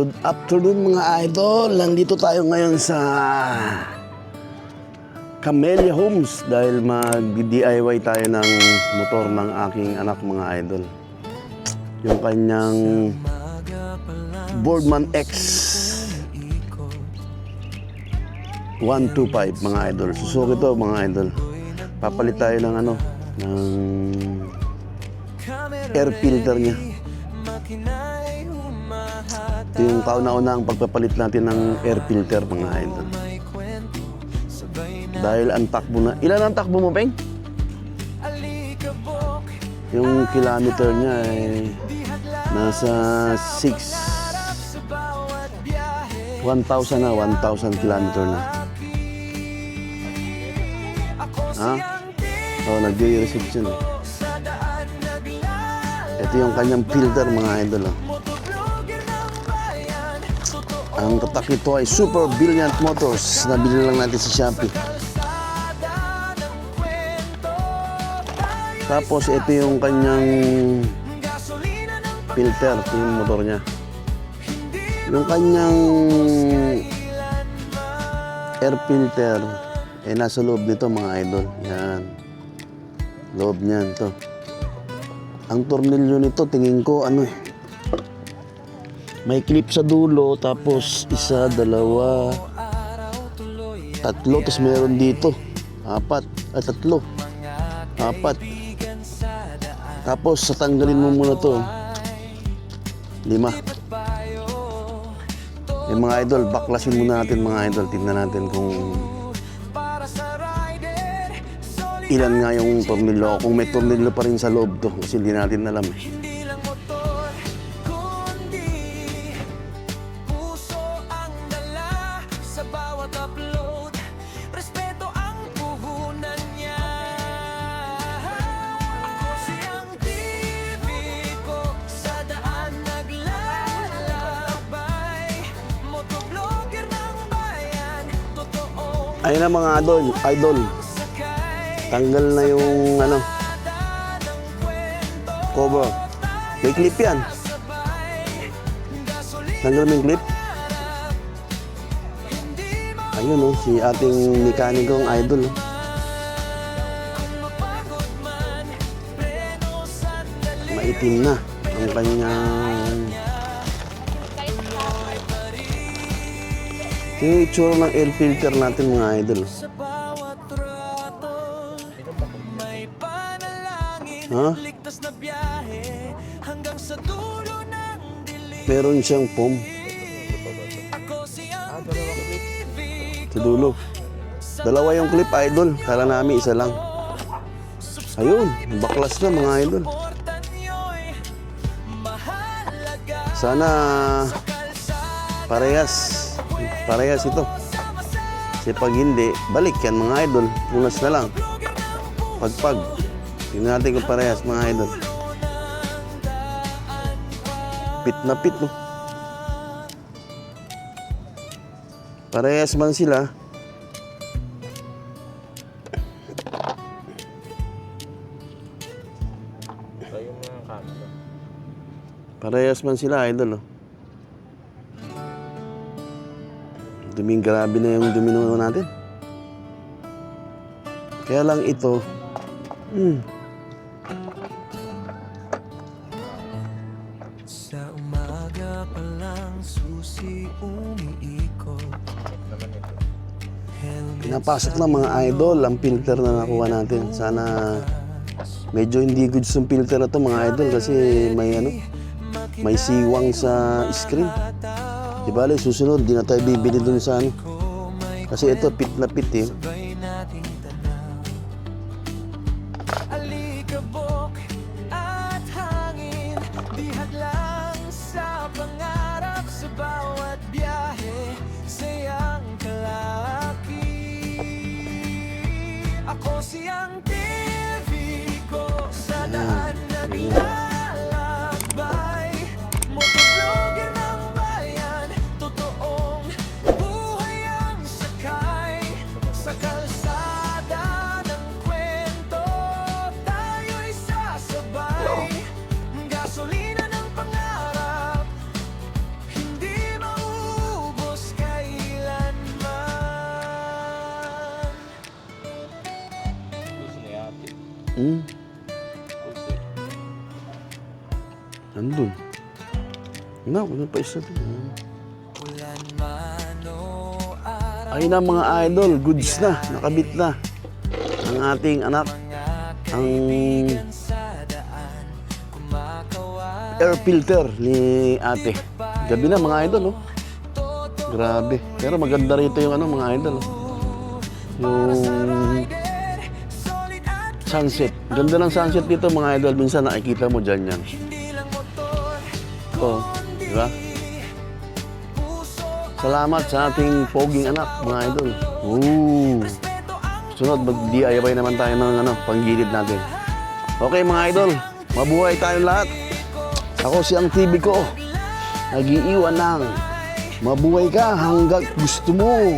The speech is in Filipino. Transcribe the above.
Good afternoon mga idol. Nandito tayo ngayon sa Camellia Homes dahil mag-DIY tayo ng motor ng aking anak mga idol. Yung kanyang Boardman X 125 mga idol. Suzuki to mga idol. Papalit tayo ng ng air filter niya. Ito yung kauna-una ang pagpapalit natin ng air filter mga idol. Dahil ang takbo na. Ilan ang takbo mo, Peng? Yung kilometer niya ay nasa 1,000 na, 1,000 kilometer na. Ha? Oo, nag-receive siya. Ito yung kanyang filter mga idol. Ang tatak nito ay Super Brilliant Motors. Nabili lang natin sa Shopee. Tapos ito yung kanyang filter. Ito yung motor niya. Yung kanyang air filter ay nasa loob nito mga idol. Yan. Loob niyan to. Ang tornilyo nito tingin ko may clip sa dulo, tapos isa, dalawa, tatlo, tapos meron dito, tatlo, apat. Tapos tatanggalin mo muna to, 5. Yung mga idol, baklasin muna natin mga idol, tingnan natin kung ilan nga yung tornilyo, kung may tornilyo pa rin sa loob to, kasi hindi natin alam eh. Ayun na mga idol. Tanggal na yung cover. May clip yan. Tanggal mo yung clip. Ayun si ating mekanikong idol. Maitim na ang kanyang yung itsura ng air filter natin mga idol. Ha? Meron siyang foam. Sa dulo. Dalawa yung clip idol. Kala namin isa lang. Ayun, baklas na mga idol. Sana parehas ito. Kasi pag hindi, balik yan mga idol. Punas na lang. Pagpag. Tingnan natin kung parehas mga idol. Pit na pit, no? Parehas man sila. Parehas man sila idol, oh. Duming grabe na yung dumino natin. Kaya lang ito, sa umaga pa lang susi umiikot. pinapasok na mga idol ang filter na nakuha natin. Sana medyo hindi good yung filter na to mga idol kasi may siwang sa screen. Di bale, susunod, di na tayo bibili dun sa kasi ito, pit na pit eh. Alikabok at hangin, bihag lang sa pangarap sa bawat biyahe, sayang kalaki. Ako siyang TV ko sa daan na nilalakbay, motovlogger ng bayan, totoong buhay ang sakay sa Nandun. Na, wala pa isa doon. Ayun na mga idol, goods na, nakabit na. Ang ating anak, ang air filter ni ate. Gabi na mga idol, oh. Grabe. Pero maganda rito yung ano mga idol, oh. Yung sunset. Ganda ng sunset dito mga idol. Minsan nakikita mo dyan yan. Oh, di ba? Salamat sa ating poging anak, mga idol. Ooh. Sunod, mag-DIY naman tayo ng ano, panggilid natin. Okay, mga idol. Mabuhay tayong lahat. Ako si Ang TV ko. Nag-iiwan ng mabuhay ka hanggang gusto mo.